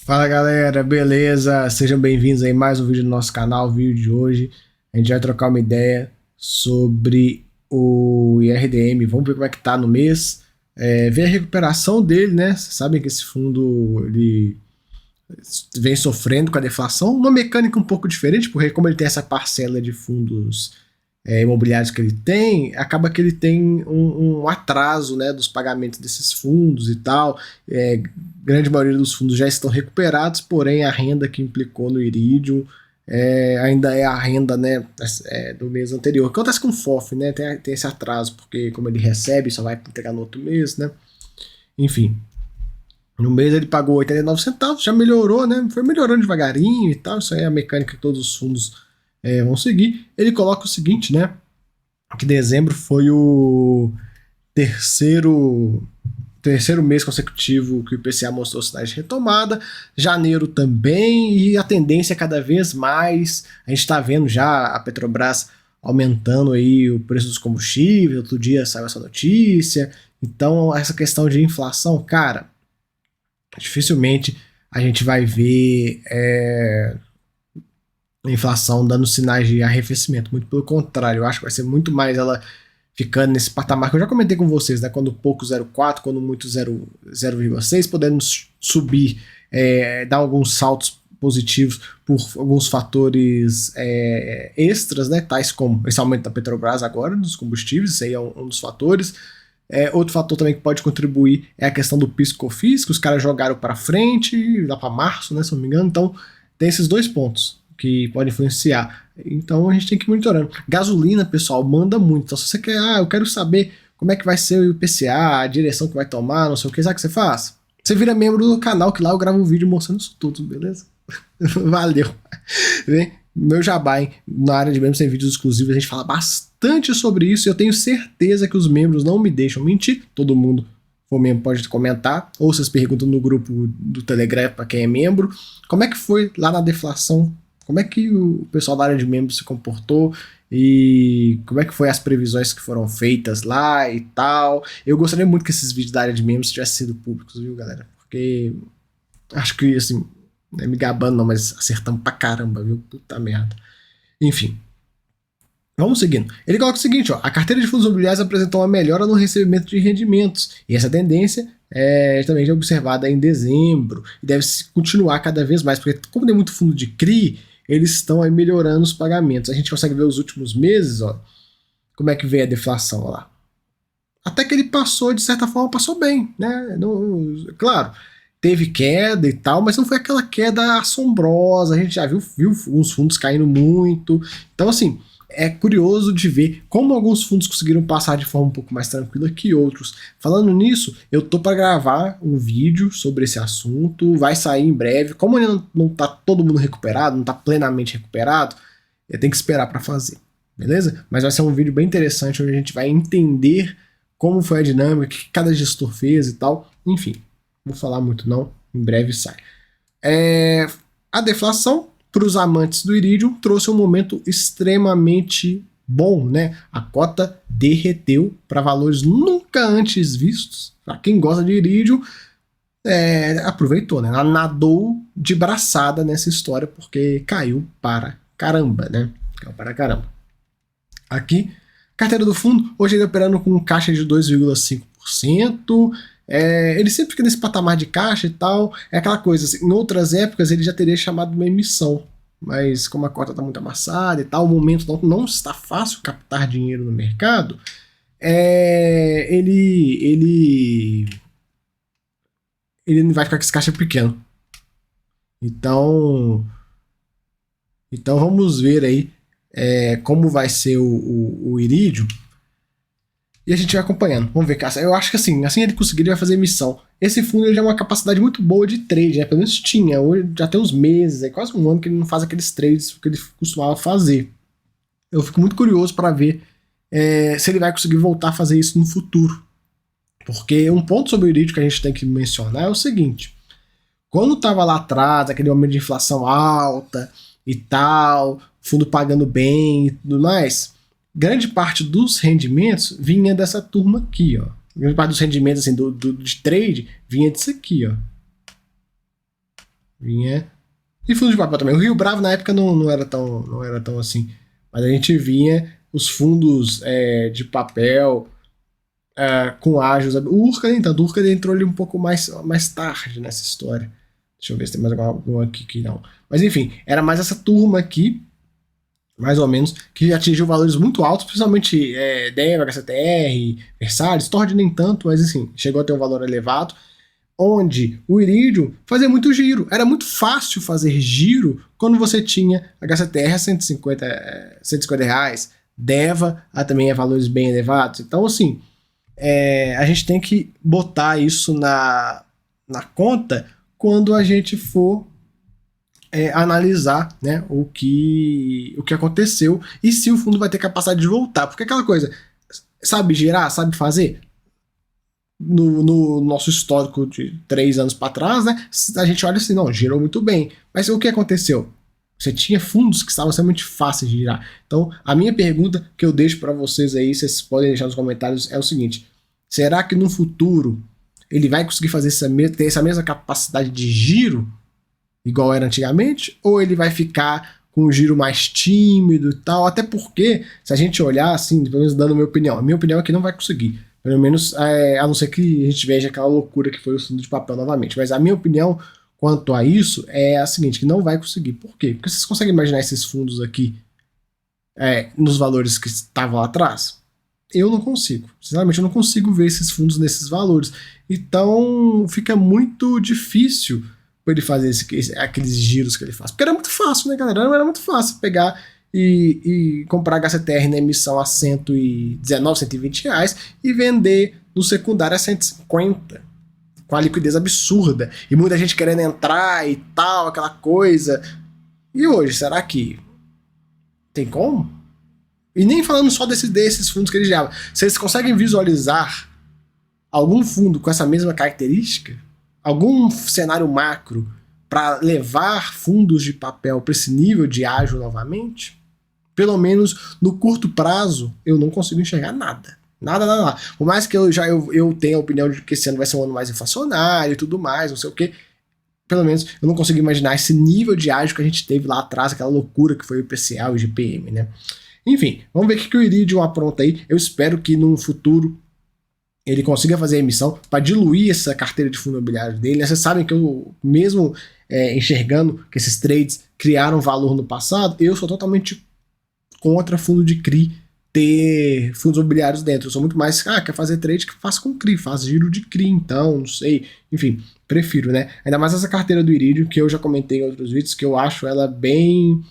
Fala galera, beleza? Sejam bem-vindos aí a mais um vídeo do nosso canal. O vídeo de hoje a gente vai trocar uma ideia sobre o IRDM. Vamos ver como é que tá no mês, ver a recuperação dele, né? Vocês sabem que esse fundo ele vem sofrendo com a deflação, uma mecânica um pouco diferente, porque como ele tem essa parcela de fundos imobiliários que ele tem, acaba que ele tem um atraso, né, dos pagamentos desses fundos e tal. Grande maioria dos fundos já estão recuperados, porém a renda que implicou no Iridium ainda é a renda, né, do mês anterior. O que acontece com o FOF, né, tem esse atraso, porque como ele recebe, só vai entregar no outro mês, né, enfim. No mês ele pagou 89 centavos, já melhorou, né, foi melhorando devagarinho e tal. Isso aí é a mecânica que todos os fundos vão seguir. Ele coloca o seguinte, né, que dezembro foi o terceiro mês consecutivo que o IPCA mostrou sinais de retomada, janeiro também, e a tendência é cada vez mais. A gente está vendo já a Petrobras aumentando aí o preço dos combustíveis, outro dia saiu essa notícia. Então essa questão de inflação, cara, dificilmente a gente vai ver a inflação dando sinais de arrefecimento, muito pelo contrário, eu acho que vai ser muito mais ela ficando nesse patamar que eu já comentei com vocês, né? Quando pouco 0,4, quando muito 0,6, podendo subir, dar alguns saltos positivos por alguns fatores extras, né? Tais como esse aumento da Petrobras agora dos combustíveis, isso aí é um dos fatores. Outro fator também que pode contribuir é a questão do PIS/COFINS, que os caras jogaram para frente, lá para março, né? Se não me engano. Então tem esses dois pontos que pode influenciar. Então a gente tem que ir monitorando. Gasolina, pessoal, manda muito. Então se você quer, eu quero saber como é que vai ser o IPCA, a direção que vai tomar, não sei o que, sabe o que você faz? Você vira membro do canal, que lá eu gravo um vídeo mostrando isso tudo, beleza? Valeu. Meu jabá, hein? Na área de membros tem vídeos exclusivos, a gente fala bastante sobre isso e eu tenho certeza que os membros não me deixam mentir. Todo mundo for membro pode comentar, ou vocês perguntam no grupo do Telegram para quem é membro, como é que foi lá na deflação. Como é que o pessoal da área de membros se comportou e como é que foi as previsões que foram feitas lá e tal. Eu gostaria muito que esses vídeos da área de membros tivessem sido públicos, viu, galera? Porque acho que, assim, não é me gabando não, mas acertamos pra caramba, viu? Puta merda. Enfim. Vamos seguindo. Ele coloca o seguinte, ó, a carteira de fundos imobiliários apresentou uma melhora no recebimento de rendimentos e essa tendência também já observada em dezembro e deve continuar cada vez mais, porque como tem muito fundo de CRI, eles estão aí melhorando os pagamentos. A gente consegue ver os últimos meses, ó, como é que veio a deflação, ó lá. Até que ele passou, de certa forma, passou bem, né? Claro, teve queda e tal, mas não foi aquela queda assombrosa. A gente já viu uns fundos caindo muito. Então, assim, é curioso de ver como alguns fundos conseguiram passar de forma um pouco mais tranquila que outros. Falando nisso, eu tô para gravar um vídeo sobre esse assunto, vai sair em breve. Como ainda não tá todo mundo recuperado, não tá plenamente recuperado, eu tenho que esperar para fazer, beleza? Mas vai ser um vídeo bem interessante, onde a gente vai entender como foi a dinâmica, o que cada gestor fez e tal. Enfim, não vou falar muito não, em breve sai. A deflação, para os amantes do Iridium, trouxe um momento extremamente bom, né? A cota derreteu para valores nunca antes vistos. Para quem gosta de Iridium, aproveitou, né? Ela nadou de braçada nessa história porque caiu para caramba, né? Caiu para caramba. Aqui, carteira do fundo, hoje ele operando com caixa de 2,5%. Ele sempre fica nesse patamar de caixa e tal. É aquela coisa, assim, em outras épocas ele já teria chamado uma emissão, mas como a cota está muito amassada e tal, o momento não está fácil captar dinheiro no mercado, ele vai ficar com esse caixa pequeno. Então vamos ver aí como vai ser o Iridium. E a gente vai acompanhando. Vamos ver, cara. Eu acho que assim ele conseguir, ele vai fazer emissão. Esse fundo ele já é uma capacidade muito boa de trade, né? Pelo menos tinha. Hoje já tem uns meses, quase um ano que ele não faz aqueles trades que ele costumava fazer. Eu fico muito curioso para ver se ele vai conseguir voltar a fazer isso no futuro. Porque um ponto sobre o Iridium que a gente tem que mencionar é o seguinte. Quando estava lá atrás, aquele momento de inflação alta e tal, fundo pagando bem e tudo mais, grande parte dos rendimentos vinha dessa turma aqui, ó. Grande parte dos rendimentos assim, de trade vinha disso aqui, ó. Vinha. E fundo de papel também. O Rio Bravo na época não era tão assim. Mas a gente vinha os fundos de papel com ágios. O Urca nem tanto. O Urca entrou ali um pouco mais tarde nessa história. Deixa eu ver se tem mais algum aqui que não. Mas enfim, era mais essa turma aqui, mais ou menos, que atingiu valores muito altos, principalmente DEVA, HCTR, Versalhes, Tord nem tanto, mas assim, chegou a ter um valor elevado, onde o Iridium fazia muito giro. Era muito fácil fazer giro quando você tinha HCTR a 150 reais, DEVA também a valores bem elevados. Então, assim, a gente tem que botar isso na conta quando a gente for analisar, né, o que aconteceu e se o fundo vai ter capacidade de voltar. Porque aquela coisa, sabe girar, sabe fazer? No nosso histórico de 3 anos para trás, né, a gente olha assim, não, girou muito bem. Mas o que aconteceu? Você tinha fundos que estavam extremamente fáceis de girar. Então, a minha pergunta que eu deixo para vocês aí, vocês podem deixar nos comentários, é o seguinte: será que no futuro ele vai conseguir fazer ter essa mesma capacidade de giro igual era antigamente, ou ele vai ficar com um giro mais tímido e tal? Até porque, se a gente olhar assim, pelo menos dando a minha opinião é que não vai conseguir. Pelo menos, a não ser que a gente veja aquela loucura que foi o fundo de papel novamente. Mas a minha opinião quanto a isso é a seguinte, que não vai conseguir. Por quê? Porque vocês conseguem imaginar esses fundos aqui nos valores que estavam lá atrás? Eu não consigo. Sinceramente, eu não consigo ver esses fundos nesses valores. Então, fica muito difícil para ele fazer aqueles giros que ele faz. Porque era muito fácil, né, galera? Era muito fácil pegar e comprar HCTR na emissão a 119, 120 reais e vender no secundário a 150, com a liquidez absurda. E muita gente querendo entrar e tal, aquela coisa. E hoje, será que tem como? E nem falando só desses fundos que eles já... Vocês conseguem visualizar algum fundo com essa mesma característica? Algum cenário macro para levar fundos de papel para esse nível de ágio novamente? Pelo menos no curto prazo, eu não consigo enxergar nada. Nada. Por mais que eu tenha a opinião de que esse ano vai ser um ano mais inflacionário e tudo mais, não sei o quê, pelo menos eu não consigo imaginar esse nível de ágio que a gente teve lá atrás, aquela loucura que foi o IPCA e o IGPM, né? Enfim, vamos ver o que o Iridium apronta aí. Eu espero que no futuro ele consiga fazer a emissão para diluir essa carteira de fundo imobiliário dele. Vocês sabem que eu, mesmo enxergando que esses trades criaram valor no passado, eu sou totalmente contra fundo de CRI ter fundos imobiliários dentro. Eu sou muito mais, quer fazer trade que faça com CRI, faz giro de CRI, então, não sei. Enfim, prefiro, né? Ainda mais essa carteira do Iridium, que eu já comentei em outros vídeos, que eu acho ela bem...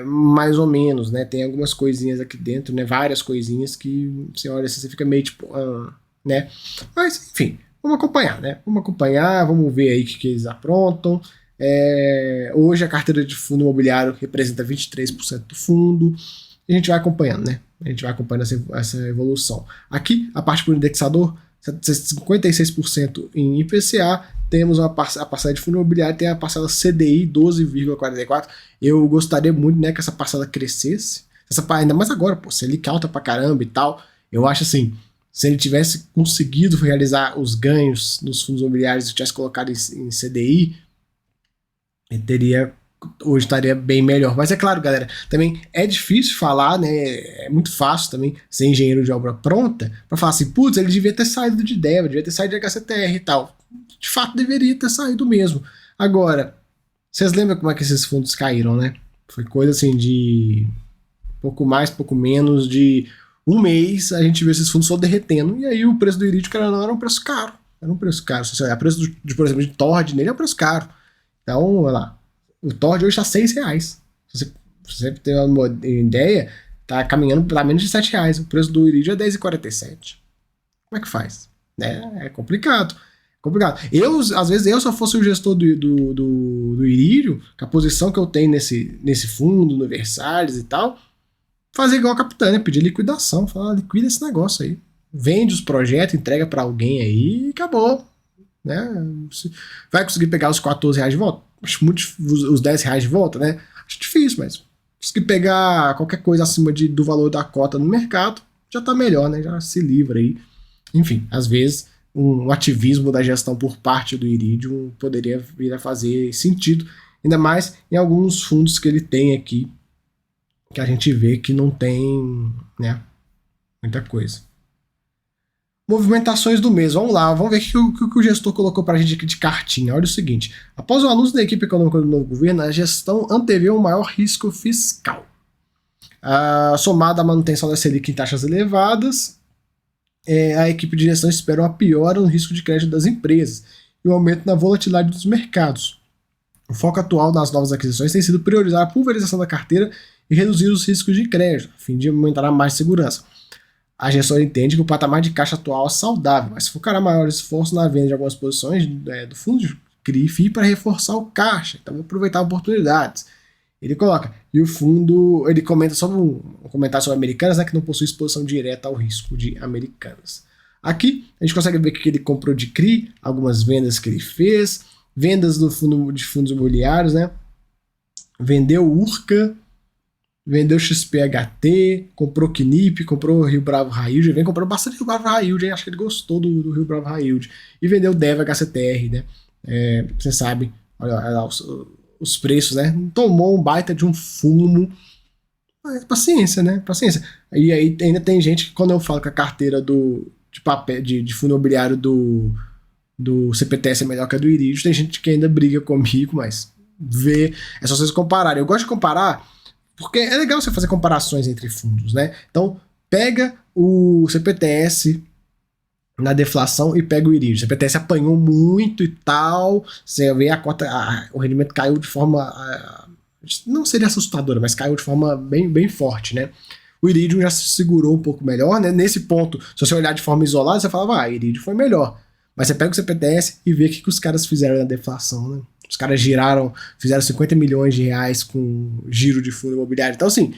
mais ou menos, né? Tem algumas coisinhas aqui dentro, né? Várias coisinhas que você olha assim, você fica meio tipo, né? Mas, enfim, vamos acompanhar, né? Vamos ver aí o que eles aprontam. Hoje a carteira de fundo imobiliário representa 23% do fundo. E a gente vai acompanhando, né? A gente vai acompanhando essa evolução. Aqui, a parte por indexador, 56% em IPCA. Temos a parcela de fundo imobiliário, tem a parcela CDI 12,44. Eu gostaria muito, né, que essa parcela crescesse. Ainda mais agora, pô, Selic alta pra caramba e tal. Eu acho assim, se ele tivesse conseguido realizar os ganhos nos fundos imobiliários e tivesse colocado em CDI, ele hoje estaria bem melhor. Mas é claro, galera, também é difícil falar, né? É muito fácil também ser engenheiro de obra pronta para falar assim, putz, ele devia ter saído de DEVA, devia ter saído de HCTR e tal. De fato, deveria ter saído mesmo. Agora, vocês lembram como é que esses fundos caíram, né? Foi coisa assim de pouco mais, pouco menos de um mês, a gente viu esses fundos só derretendo. E aí o preço do Iridium, cara, não era um preço caro. Era um preço caro. Se você olhar o preço, por exemplo, de Tord nele é um preço caro. Então, olha lá. O Tord hoje está R$6. Se você ter uma ideia, tá caminhando para menos de R$7. O preço do Iridium é R$10,47. Como é que faz? É complicado. Às vezes, se eu fosse o gestor do Iridium, com a posição que eu tenho nesse fundo, no Versalhes e tal, fazer igual a Capitânia, pedir liquidação. Falar, liquida esse negócio aí. Vende os projetos, entrega para alguém aí e acabou. Né? Vai conseguir pegar os R$14 de volta? Acho muito os R$10 de volta, né? Acho difícil, mas conseguir pegar qualquer coisa acima do valor da cota no mercado, já tá melhor, né? Já se livra aí. Enfim, às vezes um ativismo da gestão por parte do Iridium poderia vir a fazer sentido, ainda mais em alguns fundos que ele tem aqui, que a gente vê que não tem, né, muita coisa. Movimentações do mês, vamos lá, vamos ver o que o gestor colocou para a gente aqui de cartinha. Olha o seguinte: após o anúncio da equipe econômica do novo governo, a gestão antevê um maior risco fiscal. Somado à manutenção da Selic em taxas elevadas, a equipe de gestão espera uma piora no risco de crédito das empresas e um aumento na volatilidade dos mercados. O foco atual nas novas aquisições tem sido priorizar a pulverização da carteira e reduzir os riscos de crédito, a fim de aumentar mais segurança. A gestora entende que o patamar de caixa atual é saudável, mas focará maior esforço na venda de algumas posições do fundo de CRI e FI para reforçar o caixa, então vou aproveitar oportunidades. Ele coloca, e o fundo, ele comenta sobre um comentário sobre Americanas, né, que não possui exposição direta ao risco de Americanas. Aqui a gente consegue ver que ele comprou de CRI, algumas vendas que ele fez, vendas do fundo de fundos imobiliários, né? Vendeu Urca, vendeu XPHT, comprou Knip, comprou Rio Bravo High Yield, vem comprando bastante Rio Bravo High Yield, acho que ele gostou do Rio Bravo High Yield, e vendeu Dev HCTR, né? Você sabe, olha lá os preços, né? Tomou um baita de um fumo. Mas paciência, né? Paciência. E aí ainda tem gente que, quando eu falo que a carteira de papel de fundo imobiliário do CPTS é melhor que a do Iridium, tem gente que ainda briga comigo, mas é só vocês compararem. Eu gosto de comparar porque é legal você fazer comparações entre fundos, né? Então, pega o CPTS na deflação e pega o Iridium. O CPTS apanhou muito e tal, você vê o rendimento caiu de forma, não seria assustadora, mas caiu de forma bem, bem forte, né? O Iridium já se segurou um pouco melhor, né? Nesse ponto, se você olhar de forma isolada, você falava, Iridium foi melhor. Mas você pega o CPTS e vê o que os caras fizeram na deflação, né? Os caras fizeram 50 milhões de reais com giro de fundo imobiliário. Então, assim,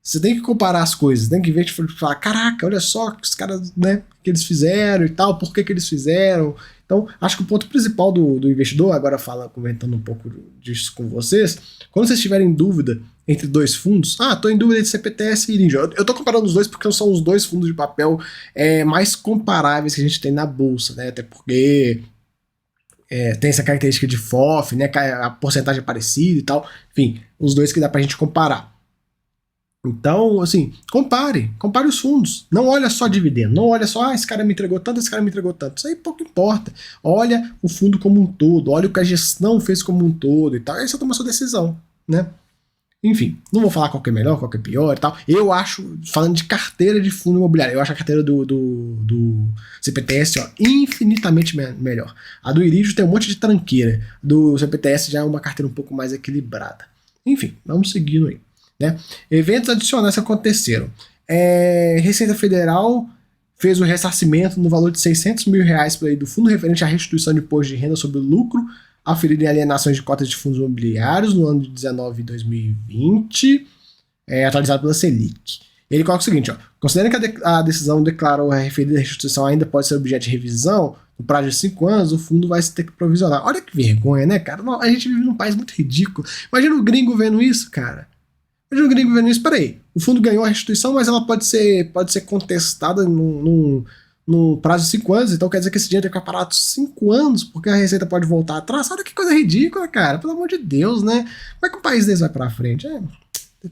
você tem que comparar as coisas, tem que ver, tipo, falar, caraca, olha só que os caras, né, que eles fizeram e tal, por que eles fizeram. Então, acho que o ponto principal do investidor, agora comentando um pouco disso com vocês, quando vocês tiverem dúvida entre dois fundos, tô em dúvida entre CPTS e Iridium. Eu tô comparando os dois porque são os dois fundos de papel mais comparáveis que a gente tem na bolsa, né, até porque tem essa característica de FOF, né, a porcentagem é parecida e tal, enfim, os dois que dá pra gente comparar. Então, assim, compare os fundos. Não olha só dividendo, não olha só, esse cara me entregou tanto, esse cara me entregou tanto. Isso aí pouco importa. Olha o fundo como um todo, olha o que a gestão fez como um todo e tal. Aí você toma sua decisão, né? Enfim, não vou falar qual que é melhor, qual que é pior e tal. Eu acho, falando de carteira de fundo imobiliário, eu acho a carteira do CPTS infinitamente melhor. A do Iridium tem um monte de tranqueira. Do CPTS já é uma carteira um pouco mais equilibrada. Enfim, vamos seguindo aí. Né? Eventos adicionais que aconteceram. Receita Federal fez o ressarcimento no valor de R$600 mil do fundo referente à restituição de imposto de renda sobre o lucro aferido em alienações de cotas de fundos imobiliários no ano de 19 e 2020, atualizado pela Selic. Ele coloca o seguinte, considerando que a decisão declarou a referida restituição ainda pode ser objeto de revisão, no prazo de 5 anos, o fundo vai ter que provisionar. Olha que vergonha, né, cara? A gente vive num país muito ridículo. Imagina o gringo vendo isso, cara. Imagina o gringo vendo isso. Peraí, o fundo ganhou a restituição, mas ela pode ser contestada no prazo de 5 anos, então quer dizer que esse dinheiro tem que ficar parado 5 anos, porque a receita pode voltar atrás. Olha que coisa ridícula, cara. Pelo amor de Deus, né? Como é que um país desse vai pra frente? É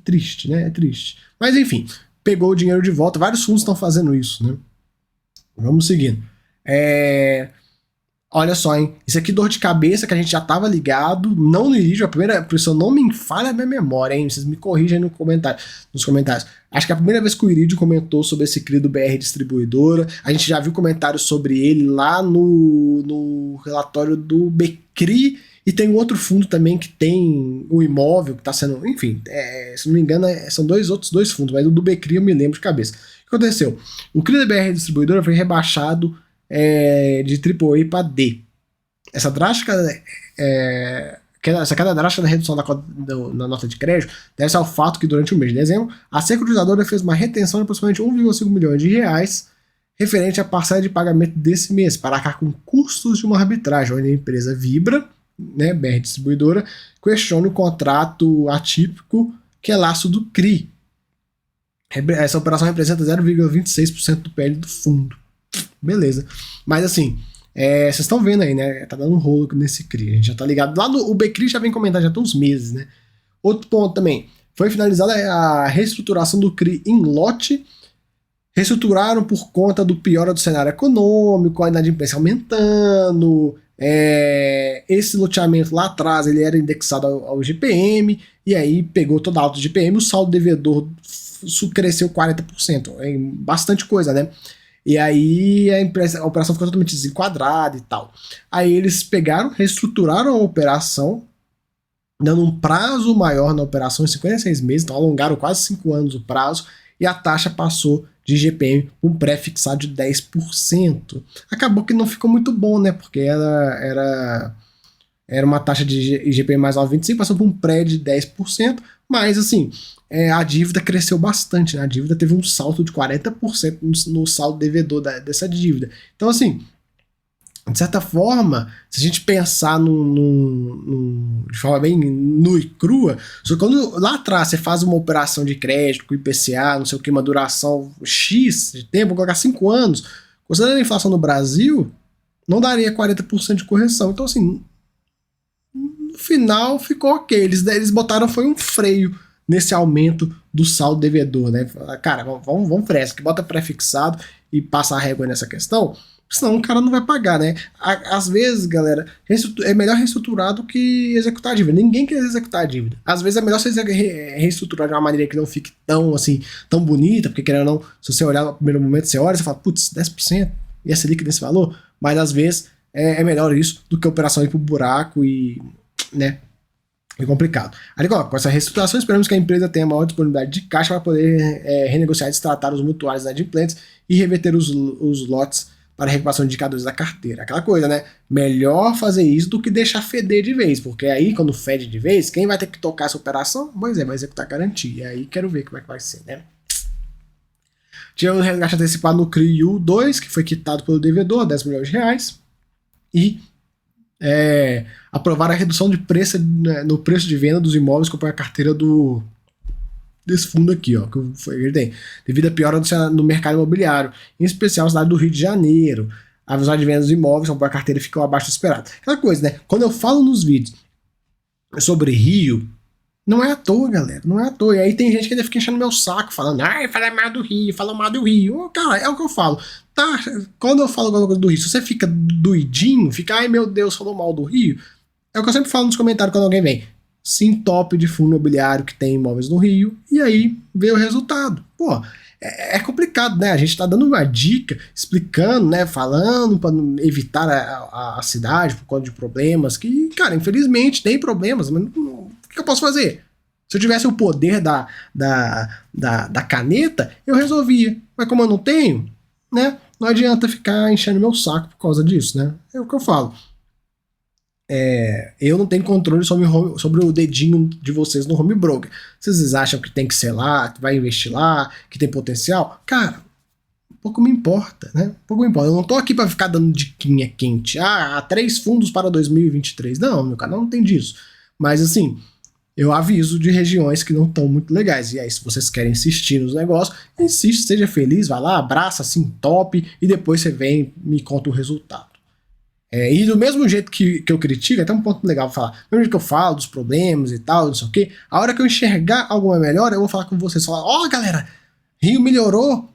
triste, né? É triste. Mas enfim, pegou o dinheiro de volta. Vários fundos estão fazendo isso, né? Vamos seguindo. Olha só, hein? Isso aqui dor de cabeça que a gente já tava ligado, não no Iridium, se eu não me falha a minha memória, hein? Vocês me corrigem nos comentários. Acho que é a primeira vez que o Iridium comentou sobre esse CRI do BR Distribuidora. A gente já viu comentários sobre ele lá no relatório do BCRI, e tem um outro fundo também que tem o imóvel, que tá sendo, enfim, se não me engano, são outros dois fundos, mas o do BCRI eu me lembro de cabeça. O que aconteceu? O CRI da BR Distribuidora foi rebaixado de AAA para D. Essa queda drástica da redução na nota de crédito deve-se ao fato que durante o mês de dezembro a securitizadora fez uma retenção de aproximadamente 1,5 milhões de reais referente à parcela de pagamento desse mês para arcar com custos de uma arbitragem, onde a empresa Vibra, né, BR Distribuidora, questiona o contrato atípico que é laço do CRI. Essa operação representa 0,26% do PL do fundo. beleza. Mas assim, vocês estão vendo aí, né? Tá dando um rolo nesse CRI. A gente já tá ligado. Lá no o BCRI já vem comentando já tem uns meses, né? Outro ponto também. Foi finalizada a reestruturação do CRI em lote. Reestruturaram por conta do piora do cenário econômico, a inadimplência aumentando. Esse loteamento lá atrás ele era indexado ao GPM, e aí pegou toda a alta de GPM, o saldo devedor cresceu 40%. É bastante coisa, né? E aí a operação ficou totalmente desenquadrada e tal. Aí eles pegaram, reestruturaram a operação, dando um prazo maior na operação, 56 meses, então alongaram quase 5 anos o prazo, e a taxa passou de GPM um pré-fixado de 10%. Acabou que não ficou muito bom, né? Porque era uma taxa de IGPM mais 9,25, passou por um pré de 10%, mas assim, a dívida cresceu bastante, né? A dívida teve um salto de 40% no saldo devedor dessa dívida. Então assim, de certa forma, se a gente pensar de forma bem nua e crua, só que quando lá atrás você faz uma operação de crédito com IPCA, não sei o que, uma duração X de tempo, vou colocar 5 anos, considerando a inflação no Brasil, não daria 40% de correção. Então assim, no final ficou ok. Eles botaram foi um freio nesse aumento do saldo devedor, né? Cara, vamos fresco, que bota pré-fixado e passa a régua nessa questão, senão o cara não vai pagar, né? Às vezes, galera, é melhor reestruturar do que executar a dívida. Ninguém quer executar a dívida. Às vezes é melhor você reestruturar de uma maneira que não fique tão, assim, tão bonita, porque querendo ou não, se você olhar no primeiro momento, você olha e fala, putz, 10%, ia ser líquido desse valor? Mas às vezes é melhor isso do que a operação ir pro buraco e, né, é complicado. Aí, com essa reestruturação, esperamos que a empresa tenha maior disponibilidade de caixa para poder renegociar e destratar os mutuários inadimplentes e reverter os lotes para a recuperação de indicadores da carteira. Aquela coisa, né? Melhor fazer isso do que deixar feder de vez, porque aí, quando fede de vez, quem vai ter que tocar essa operação? Pois vai executar a garantia. Aí quero ver como é que vai ser, né? Tivemos um resgate antecipado no CRIU 2, que foi quitado pelo devedor, 10 milhões de reais, e aprovaram a redução de preço no preço de venda dos imóveis que compõem a carteira desse fundo aqui, ó, que ele tem, devido à piora no mercado imobiliário, em especial na cidade do Rio de Janeiro. A visão de venda dos imóveis compõem a carteira ficou abaixo do esperado. Aquela coisa, né? Quando eu falo nos vídeos sobre Rio, não é à toa, galera, não é à toa. E aí tem gente que ainda fica enchendo meu saco, falando, fala mal do Rio, fala mal do Rio. Cara, é o que eu falo. Tá, quando eu falo alguma coisa do Rio, se você fica doidinho, fica, ai meu Deus, falou mal do Rio, é o que eu sempre falo nos comentários quando alguém vem. Sim, top de fundo imobiliário que tem imóveis no Rio, e aí vê o resultado. Pô, é complicado, né? A gente tá dando uma dica, explicando, né? Falando para evitar a cidade por conta de problemas, que, cara, infelizmente tem problemas, mas o que eu posso fazer? Se eu tivesse o poder da caneta, eu resolvia. Mas como eu não tenho, né? Não adianta ficar enchendo meu saco por causa disso, né? É o que eu falo. Eu não tenho controle sobre o dedinho de vocês no home broker. Vocês acham que tem que ser lá, que vai investir lá, que tem potencial? Cara, pouco me importa, né? Pouco me importa. Eu não tô aqui para ficar dando diquinha quente. Há 3 fundos para 2023. Não, meu canal não tem disso. Mas assim, eu aviso de regiões que não estão muito legais. E aí, se vocês querem insistir nos negócios, insiste, seja feliz, vai lá, abraça assim, top, e depois você vem e me conta o resultado. E do mesmo jeito que eu critico, até um ponto legal pra falar, do mesmo jeito que eu falo dos problemas e tal, não sei o que, a hora que eu enxergar alguma melhora, eu vou falar com vocês, falar, ó, galera, Rio melhorou,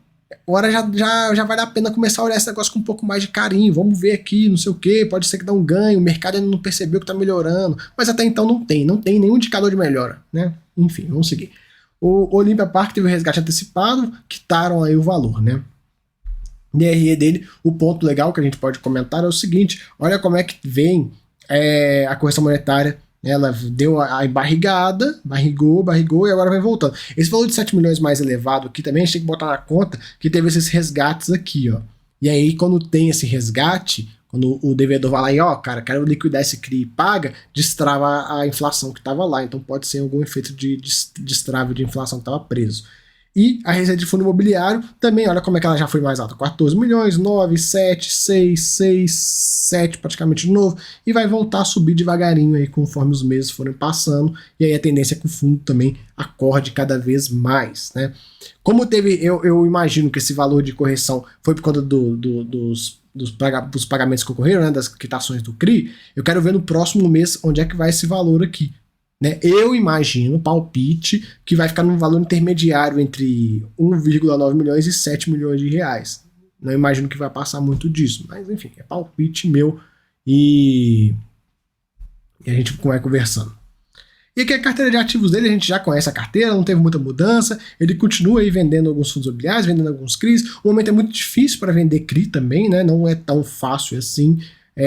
agora já vai dar a pena começar a olhar esse negócio com um pouco mais de carinho, vamos ver aqui, não sei o que, pode ser que dá um ganho, o mercado ainda não percebeu que tá melhorando, mas até então não tem nenhum indicador de melhora, né? Enfim, vamos seguir. O Olympia Park teve o resgate antecipado, quitaram aí o valor, né? DRE dele, o ponto legal que a gente pode comentar é o seguinte, olha como é que vem a correção monetária, ela deu a embarrigada, barrigou e agora vem voltando. Esse valor de 7 milhões mais elevado aqui também a gente tem que botar na conta que teve esses resgates aqui, ó. E aí quando tem esse resgate, quando o devedor vai lá e, ó, cara, quero liquidar esse CRI e paga, destrava a inflação que estava lá, então pode ser algum efeito de destrave de inflação que estava preso. E a receita de fundo imobiliário também, olha como é que ela já foi mais alta. 14 milhões, 9, 7, 6, 6, 7 praticamente de novo. E vai voltar a subir devagarinho aí conforme os meses forem passando. E aí a tendência é que o fundo também acorde cada vez mais, né? Como teve, eu imagino que esse valor de correção foi por conta dos pagamentos que ocorreram, né, das quitações do CRI. Eu quero ver no próximo mês onde é que vai esse valor aqui. Né? Eu imagino, palpite, que vai ficar num valor intermediário entre 1,9 milhões e 7 milhões de reais. Não imagino que vai passar muito disso, mas enfim, é palpite meu e a gente vai conversando. E aqui a carteira de ativos dele, a gente já conhece a carteira, não teve muita mudança, ele continua aí vendendo alguns fundos imobiliários, vendendo alguns CRIs. O momento é muito difícil para vender CRI também, né? Não é tão fácil assim.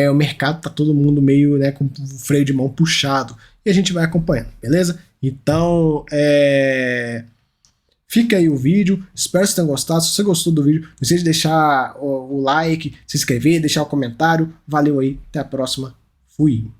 O mercado tá todo mundo meio, né, com o freio de mão puxado. E a gente vai acompanhando, beleza? Então, fica aí o vídeo, espero que vocês tenham gostado. Se você gostou do vídeo, não esqueça de deixar o like, se inscrever, deixar o comentário. Valeu aí, até a próxima. Fui!